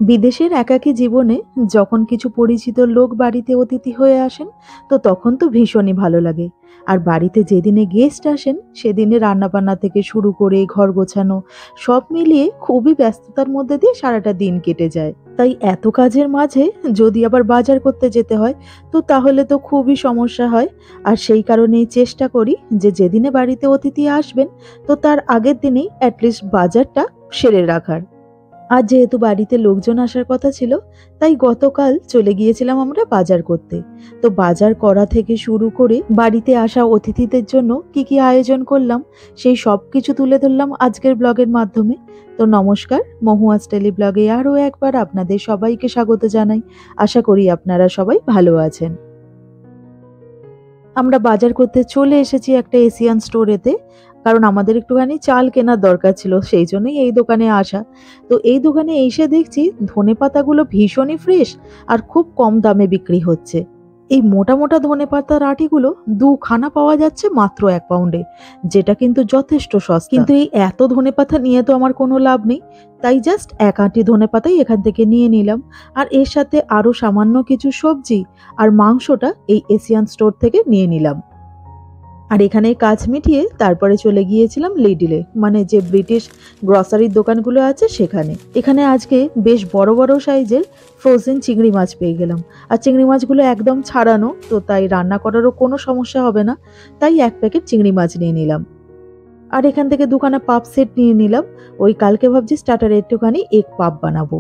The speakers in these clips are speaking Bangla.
বিদেশের একাকী জীবনে যখন কিছু পরিচিত লোক বাড়িতে অতিথি হয়ে আসেন, তো তখন তো ভীষণই ভালো লাগে। আর বাড়িতে যেদিনে গেস্ট আসেন সেদিনে রান্নাবান্না থেকে শুরু করে ঘর গোছানো সব মিলিয়ে খুবই ব্যস্ততার মধ্যে দিয়ে সারাটা দিন কেটে যায়। তাই এত কাজের মাঝে যদি আবার বাজার করতে যেতে হয়, তো তাহলে তো খুবই সমস্যা হয়। আর সেই কারণেই চেষ্টা করি যে যেদিনে বাড়িতে অতিথি আসবেন, তো তার আগের দিনেই অ্যাটলিস্ট বাজারটা সেরে রাখার। আর যেহেতু বাড়িতে লোকজন আসার কথা ছিল, তাই গতকাল চলে গিয়েছিলাম আমরা বাজার করতে। তো বাজার করা থেকে শুরু করে বাড়িতে আসা অতিথিদের জন্য কি কি আয়োজন করলাম, সেই সব কিছু তুলে ধরলাম আজকের ব্লগের মাধ্যমে। তো নমস্কার, মহুয়াজ টেলি ব্লগে আরও একবার আপনাদের সবাইকে স্বাগত জানাই। আশা করি আপনারা সবাই ভালো আছেন। আমরা বাজার করতে চলে এসেছি একটা এশিয়ান স্টোরেতে। কারণ আমাদের একটুখানি চাল কেনার দরকার ছিল, সেই জন্যই এই দোকানে আসা। তো এই দোকানে এসে দেখছি ধনেপাতাগুলো ভীষণই ফ্রেশ আর খুব কম দামে বিক্রি হচ্ছে। এই মোটা মোটা ধনেপাতার আটিগুলো দুখানা পাওয়া যাচ্ছে মাত্র 1 পাউন্ডে, যেটা কিন্তু যথেষ্ট সস্তা। কিন্তু এই এত ধনেপাতা নিয়ে তো আমার কোনো লাভ নেই, তাই জাস্ট 1 আঁটি ধনেপাতাই এখান থেকে নিয়ে নিলাম। আর এর সাথে আরো সামান্য কিছু সবজি আর মাংসটা এই এশিয়ান স্টোর থেকে নিয়ে নিলাম। আর এখানে কাজ মিটিয়ে তারপরে চলে গিয়েছিলাম লিডলে, মানে যে ব্রিটিশ গ্রসারির দোকানগুলো আছে সেখানে। এখানে আজকে বেশ বড় বড় সাইজের ফ্রোজেন চিংড়ি মাছ পেয়ে গেলাম। আর চিংড়ি মাছগুলো একদম ছাড়ানো, তো তাই রান্না করারও কোনো সমস্যা হবে না। তাই 1 প্যাকেট চিংড়ি মাছ নিয়ে নিলাম। আর এখান থেকে 2খানা পাপ সেট নিয়ে নিলাম। ওই কালকে ভাবছি স্টার্টারে একটুখানি এগ পাপ বানাবো।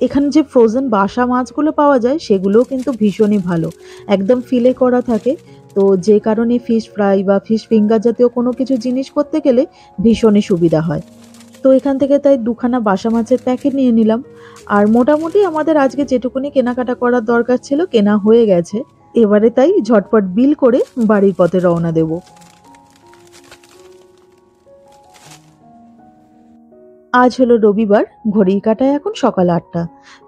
এখানে যে ফ্রোজেন বাসা মাছগুলো পাওয়া যায় সেগুলোও কিন্তু ভীষণই ভালো, একদম ফিলে করা থাকে। তো যে কারণে ফিশ ফ্রাই বা ফিশ ফিঙ্গার জাতীয় কোনো কিছু জিনিস করতে গেলে ভীষণই সুবিধা হয়। তো এখান থেকে তাই 2খানা বাসা মাছের প্যাকেট নিয়ে নিলাম। আর মোটামুটি আমাদের আজকে যেটুকুনি কেনাকাটা করার দরকার ছিল কেনা হয়ে গেছে। এবারে তাই ঝটপট বিল করে বাড়ির পথে রওনা দেব। আজ হলো রবিবার, ঘড়ির কাঁটায় এখন সকাল 8টা।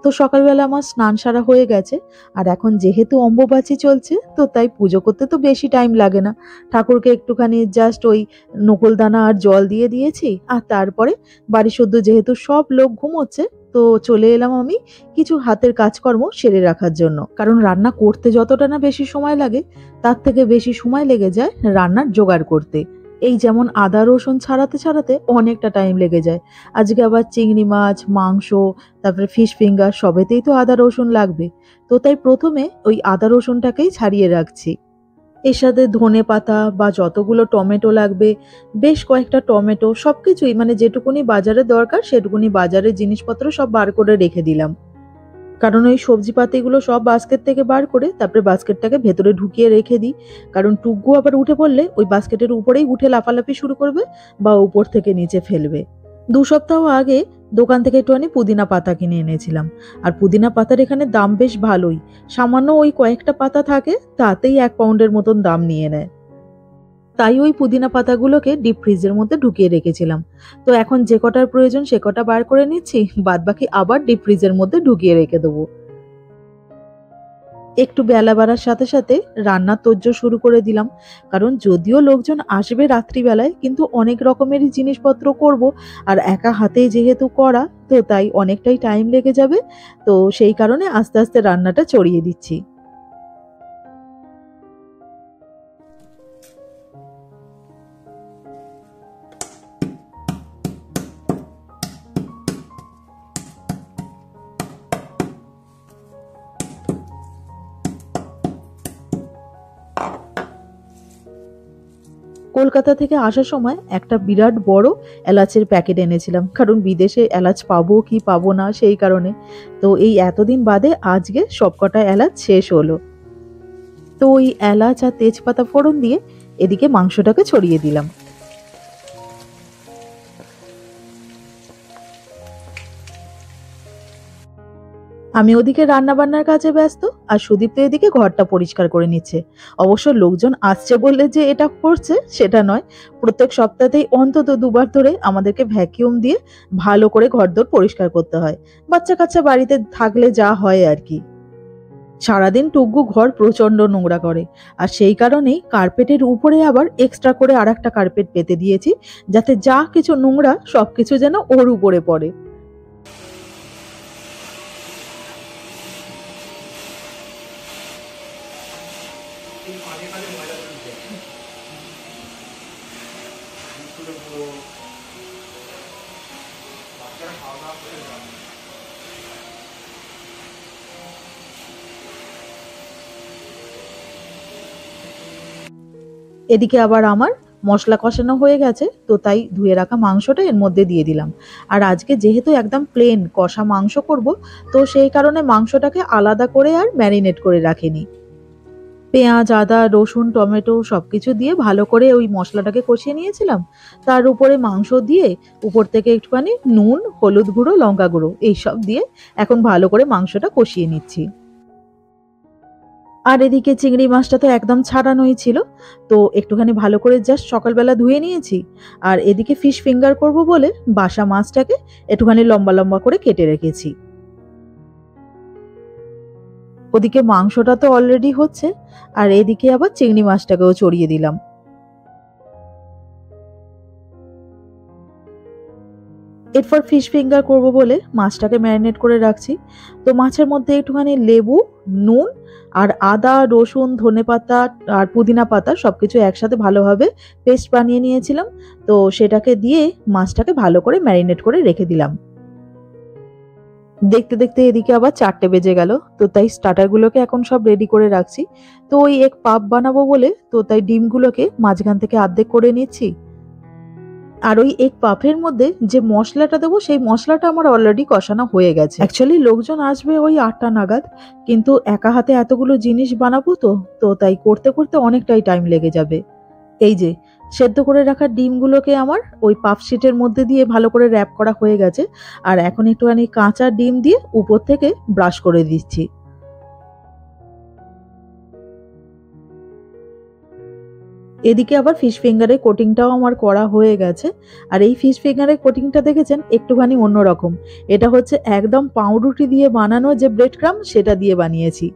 তো সকালবেলা আমার স্নান সারা হয়ে গেছে। আর এখন যেহেতু অম্বুবাচী চলছে, তো তাই পুজো করতে তো বেশি টাইম লাগে না। ঠাকুরকে একটুখানি জাস্ট ওই নকুলদানা আর জল দিয়ে দিয়েছি। আর তারপরে বাড়ি শুদ্ধ যেহেতু সব লোক ঘুমোচ্ছে, তো চলে এলাম আমি কিছু হাতের কাজকর্ম সেরে রাখার জন্য। কারণ রান্না করতে যতটা না বেশি সময় লাগে, তার থেকে বেশি সময় লেগে যায় রান্নার জোগাড় করতে। এই যেমন আদা রসুন ছাড়াতে ছাড়াতে অনেকটা টাইম লেগে যায়। আজকে আবার চিংড়ি মাছ, মাংস, তারপরে ফিশ ফিঙ্গার সবেতেই তো আদা রসুন লাগবে। তো তাই প্রথমে ওই আদা রসুনটাকেই ছাড়িয়ে রাখছি। এর সাথে ধনেপাতা বা যতগুলো টমেটো লাগবে, বেশ কয়েকটা টমেটো, সবকিছুই মানে যেটুকুনি বাজারে দরকার সেটুকুনি বাজারের জিনিসপত্র সব বার করে রেখে দিলাম। কারণ ওই সবজিপাতিগুলো সব বাস্কেট থেকে বার করে তারপরে বাস্কেটটাকে ভেতরে ঢুকিয়ে রেখে দিই। কারণ টুকু আবার উঠে পড়লে ওই বাস্কেটের উপরেই উঠে লাফালাফি শুরু করবে বা উপর থেকে নিচে ফেলবে। 2 সপ্তাহ আগে দোকান থেকে একটুখানি পুদিনা পাতা কিনে এনেছিলাম। আর পুদিনা পাতার এখানে দাম বেশ ভালোই। সামান্য ওই কয়েকটা পাতা থাকে, তাতেই 1 পাউন্ডের মতন দাম নিয়ে নেয়। তাই ওই পুদিনা পাতাগুলোকে ডিপ ফ্রিজের মধ্যে ঢুকিয়ে রেখেছিলাম। তো এখন যে কটার প্রয়োজন সে কটা বার করে নিচ্ছি, বাদবাকি আবার ডিপ ফ্রিজের মধ্যে ঢুকিয়ে রেখে দেবো। একটু বেলা বাড়ার সাথে সাথে রান্নার তোড়জোড় শুরু করে দিলাম। কারণ যদিও লোকজন আসবে রাত্রিবেলায়, কিন্তু অনেক রকমেরই জিনিসপত্র করব। আর একা হাতেই যেহেতু করা, তো তাই অনেকটাই টাইম লেগে যাবে। তো সেই কারণে আস্তে আস্তে রান্নাটা চড়িয়ে দিচ্ছি। কলকাতা থেকে আসার সময় একটা বিরাট বড় এলাচের প্যাকেট এনেছিলাম, কারণ বিদেশে এলাচ পাবো কি পাবো না সেই কারণে। তো এই এতদিন বাদে আজকে সবকটা এলাচ শেষ হলো। তো ওই এলাচ আর তেজপাতা ফোড়ন দিয়ে এদিকে মাংসটাকে ছড়িয়ে দিলাম। আমি ওদিকে রান্না বান্নার কাজে ব্যস্ত, আর সুদীপ তো এদিকে ঘরটা পরিষ্কার করে নিচ্ছে। অবশ্য লোকজন আসছে বললে যে এটা করছে সেটা নয়, প্রত্যেক সপ্তাহতেই অন্তত দুবার ধরে আমাদেরকে ভ্যাকিউম দিয়ে ভালো করে ঘরদোর পরিষ্কার করতে হয়। বাচ্চা কাচ্চা বাড়িতে থাকলে যা হয় আর কি। সারাদিন টুকু ঘর প্রচন্ড নোংরা করে, আর সেই কারণেই কার্পেটের উপরে আবার এক্সট্রা করে আর একটা কার্পেট পেতে দিয়েছি, যাতে যা কিছু নোংরা সবকিছু যেন ওর উপরে পড়ে। এদিকে আবার আমার মশলা কষানো হয়ে গেছে, তো তাই ধুয়ে রাখা মাংসটা এর মধ্যে দিয়ে দিলাম। আর আজকে যেহেতু একদম প্লেন কষা মাংস করব, তো সেই কারণে মাংসটাকে আলাদা করে আর ম্যারিনেট করে রাখিনি। পেঁয়াজ, আদা, রসুন, টমেটো সবকিছু দিয়ে ভালো করে ওই মশলাটাকে কষিয়ে নিয়েছিলাম। তার উপরে মাংস দিয়ে উপর থেকে একটুখানি নুন, হলুদ গুঁড়ো, লঙ্কা গুঁড়ো এইসব দিয়ে এখন ভালো করে মাংসটা কষিয়ে নিচ্ছি। আর এদিকে চিংড়ি মাছটা তো একদম ছাড়ানোই ছিল, তো একটুখানি ভালো করে জাস্ট সকালবেলা ধুয়ে নিয়েছি। আর এদিকে ফিশ ফিঙ্গার করব বলে বাসা মাছটাকে একটুখানি লম্বা লম্বা করে কেটে রেখেছি। ওদিকে মাংসটা তো অলরেডি হচ্ছে, আর এদিকে আবার চিংড়ি মাছটাকেও চড়িয়ে দিলাম। এরপর ফিশ ফিঙ্গার করব বলে মাছটাকে ম্যারিনেট করে রাখছি। তো মাছের মধ্যে একটুখানি লেবু, নুন আর আদা, রসুন, ধনেপাতা আর পুদিনা পাতা সবকিছু একসাথে ভালোভাবে পেস্ট বানিয়ে নিয়েছিলাম। তো সেটাকে দিয়ে মাছটাকে ভালো করে ম্যারিনেট করে রেখে দিলাম। দেখতে দেখতে এদিকে আবার 4টে বেজে গেল, তো তাই স্টার্টারগুলোকে এখন সব রেডি করে রাখছি। তো ওই এক পাপ বানাবো বলে তো তাই ডিমগুলোকে মাঝখান থেকে অর্ধেক করে নিচ্ছি। আর ওই এক পাফের মধ্যে যে মশলাটা দেবো সেই মশলাটা আমার অলরেডি কষানো হয়ে গেছে। অ্যাকচুয়ালি লোকজন আসবে ওই 8টা নাগাদ, কিন্তু একা হাতে এতগুলো জিনিস বানাবো তো তো তাই করতে করতে অনেকটাই টাইম লেগে যাবে। এই যে সেদ্ধ করে রাখা ডিমগুলোকে আমার ওই পাফ শিটের মধ্যে দিয়ে ভালো করে র্যাপ করা হয়ে গেছে। আর এখন একটুখানি কাঁচা ডিম দিয়ে উপর থেকে ব্রাশ করে দিচ্ছি। এদিকে আবার ফিশ ফিঙ্গারের কোটিংটাও আমার করা হয়ে গেছে। আর এই ফিশ ফিঙ্গারের কোটিংটা দেখেছেন একটুখানি অন্যরকম। এটা হচ্ছে একদম পাউরুটি দিয়ে বানানো যে ব্রেড ক্রাম্ব সেটা দিয়ে বানিয়েছি।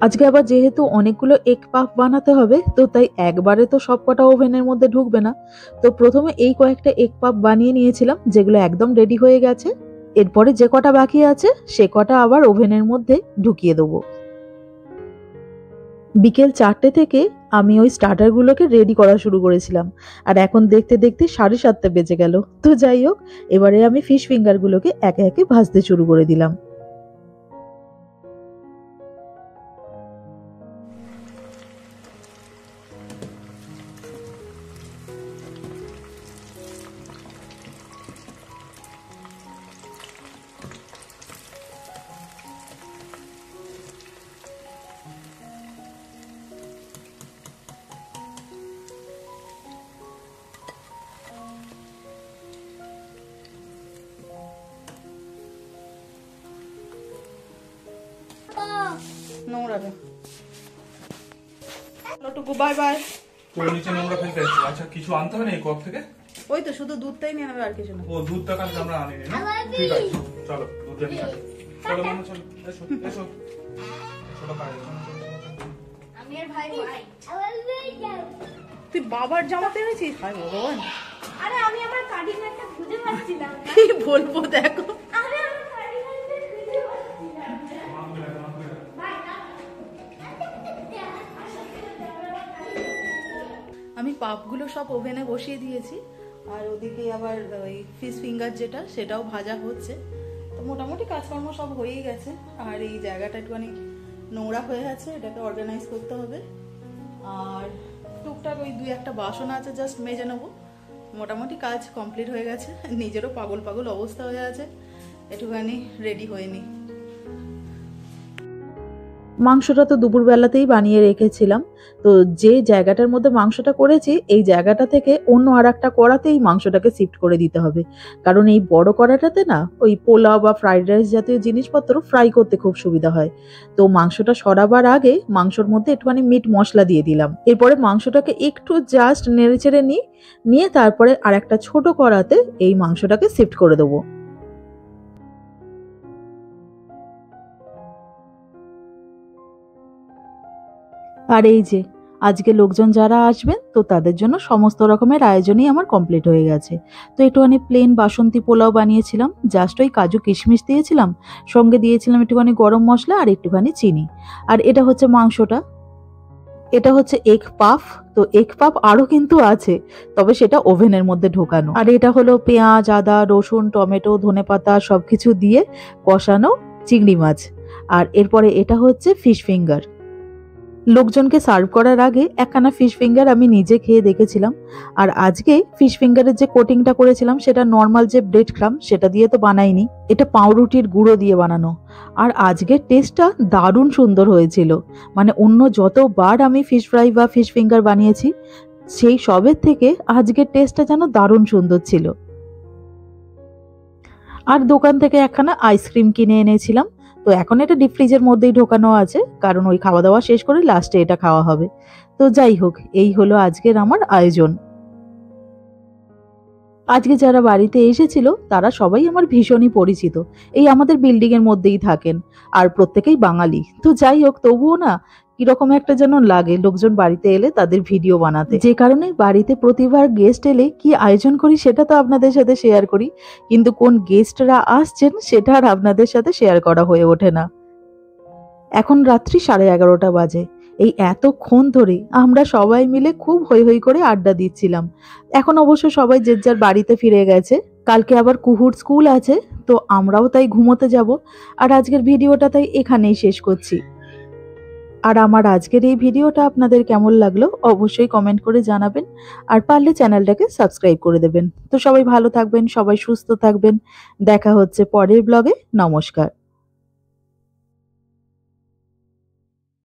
আজকে আবার যেহেতু অনেকগুলো এগ পাফ বানাতে হবে, তো তাই একবারে তো সব কটা ওভেনের মধ্যে ঢুকবে না। তো প্রথমে এই কয়েকটা এগ পাফ বানিয়ে নিয়েছিলাম, যেগুলো একদম রেডি হয়ে গেছে। এরপরে যে কটা বাকি আছে সে কটা আবার ওভেনের মধ্যে ঢুকিয়ে দেবো। বিকেল 4টে থেকে আমি ওই স্টার্টারগুলোকে রেডি করা শুরু করেছিলাম, আর এখন দেখতে দেখতে 7:30 বেজে গেল। তো যাই হোক, এবারে আমি ফিশ ফিঙ্গারগুলোকে একে একে ভাজতে শুরু করে দিলাম। নোংরাটা লটুকু বাই বাই। তোর নিচে নোংরা ফেলতে আসছি। আচ্ছা কিছু আনতে হবে না এই কপ থেকে? ওই তো শুধু দুধটাই নিয়ে নেবে, আর কিছু না। ও দুধটা কালকে আমরা আনিনি না? ঠিক আছে চলো দুধটা নিয়ে আসি। চলো মামা চলো, এসো এসো চলো কাজে চলো। আমি আর ভাই ভাই তুই বাবার জামা পেরেছিস? হায় ভগবান, আরে আমি আমার কাটিং একটা খুঁজে পাচ্ছিলাম না। কি বলবো দেখো। আরে আমি কাটিং একটা খুঁজে পাচ্ছিলাম না। আমি পাপগুলো সব ওভেনে বসিয়ে দিয়েছি, আর ওদিকে আবার ওই ফিশ ফিঙ্গার যেটা সেটাও ভাজা হচ্ছে। তো মোটামুটি কাজকর্ম সব হয়েই গেছে। আর এই জায়গাটা একটুখানি নোংরা হয়ে আছে, এটাকে অর্গানাইজ করতে হবে। আর টুকটাক ওই 2-1টা বাসন আছে, জাস্ট মেজে নেবো। মোটামুটি কাজ কমপ্লিট হয়ে গেছে। নিজেরও পাগল পাগল অবস্থা হয়ে আছে, একটুখানি রেডি হয়ে নি। মাংসটা তো দুপুরবেলাতেই বানিয়ে রেখেছিলাম। তো যে জায়গাটার মধ্যে মাংসটা করেছি এই জায়গাটা থেকে অন্য আর একটা কড়াতেই মাংসটাকে শিফট করে দিতে হবে, কারণ এই বড় কড়াটাতে না ওই পোলাও বা ফ্রাইড রাইস জাতীয় জিনিসপত্র ফ্রাই করতে খুব সুবিধা হয়। তো মাংসটা সরাবার আগে মাংসর মধ্যে একটুখানি মিট মশলা দিয়ে দিলাম। এরপরে মাংসটাকে একটু জাস্ট নেড়েচেড়ে নিয়ে তারপরে আর একটা ছোট কড়াতে এই মাংসটাকে শিফট করে দেবো। আর এই যে আজকে লোকজন যারা আসবেন তো তাদের জন্য সমস্ত রকমের আয়োজনই আমার কমপ্লিট হয়ে গেছে। তো একটুখানি প্লেন বাসন্তী পোলাও বানিয়েছিলাম, জাস্ট ওই কাজু কিশমিশ দিয়েছিলাম, সঙ্গে দিয়েছিলাম একটুখানি গরম মশলা আর একটুখানি চিনি। আর এটা হচ্ছে মাংসটা, এটা হচ্ছে এগ পাফ। তো এগ পাফ আরও কিন্তু আছে, তবে সেটা ওভেনের মধ্যে ঢোকানো। আর এটা হলো পেঁয়াজ, আদা, রসুন, টমেটো, ধনেপাতা সবকিছু দিয়ে কষানো চিংড়ি মাছ। আর এরপরে এটা হচ্ছে ফিশ ফিঙ্গার। লোকজনকে সার্ভ করার আগে একখানা ফিশ ফিঙ্গার আমি নিজে খেয়ে দেখেছিলাম। আর আজকে ফিশ ফিঙ্গারের যে কোটিংটা করেছিলাম সেটা নর্মাল যে ব্রেড ক্রাম সেটা দিয়ে তো বানাইনি, এটা পাউরুটির গুঁড়ো দিয়ে বানানো। আর আজকের টেস্টটা দারুণ সুন্দর হয়েছিল, মানে অন্য যতবার আমি ফিশ ফ্রাই বা ফিশ ফিঙ্গার বানিয়েছি সেই সবের থেকে আজকের টেস্টটা যেন দারুণ সুন্দর ছিল। আর দোকান থেকে একখানা আইসক্রিম কিনে এনেছিলাম। তো এখন এটা ডিপ ফ্রিজের মধ্যেই ঢোকানো আছে, কারণ ওই খাওয়া দাওয়া শেষ করে লাস্টে এটা খাওয়া হবে। তো যাই হোক, এই হলো আজকের আমার আয়োজন। আজকে যারা বাড়িতে এসেছিল তারা সবাই আমার ভীষণই পরিচিত, এই আমাদের বিল্ডিং এর মধ্যেই থাকেন, আর প্রত্যেকেই বাঙালি। তো যাই হোক, তবুও না কিরকম একটা যেন লাগে লোকজন বাড়িতে এলে তাদের ভিডিও বানাতে, যে কারণে বাড়িতে প্রতিবার গেস্ট এলে কি আয়োজন করি সেটা তো আপনাদের সাথে শেয়ার করি, কিন্তু কোন গেস্টরা আসছেন সেটা আর আপনাদের সাথে শেয়ার করা হয়ে ওঠে না। এখন রাত্রি 11:30 বাজে। এই এতক্ষণ ধরে আমরা সবাই মিলে খুব হৈ হৈ করে আড্ডা দিচ্ছিলাম। এখন অবশ্য সবাই যে যার বাড়িতে ফিরে গেছে, কালকে আবার কুহুর স্কুল আছে, তো আমরাও তাই ঘুমোতে যাব। আর আজকের ভিডিওটা তাই এখানেই শেষ করছি। আর আমার আজকের এই ভিডিওটা আপনাদের কেমন লাগলো অবশ্যই কমেন্ট করে জানাবেন, আর পারলে চ্যানেলটাকে সাবস্ক্রাইব করে দেবেন। তো সবাই ভালো থাকবেন, সবাই সুস্থ থাকবেন, দেখা হচ্ছে পরের ব্লগে। নমস্কার।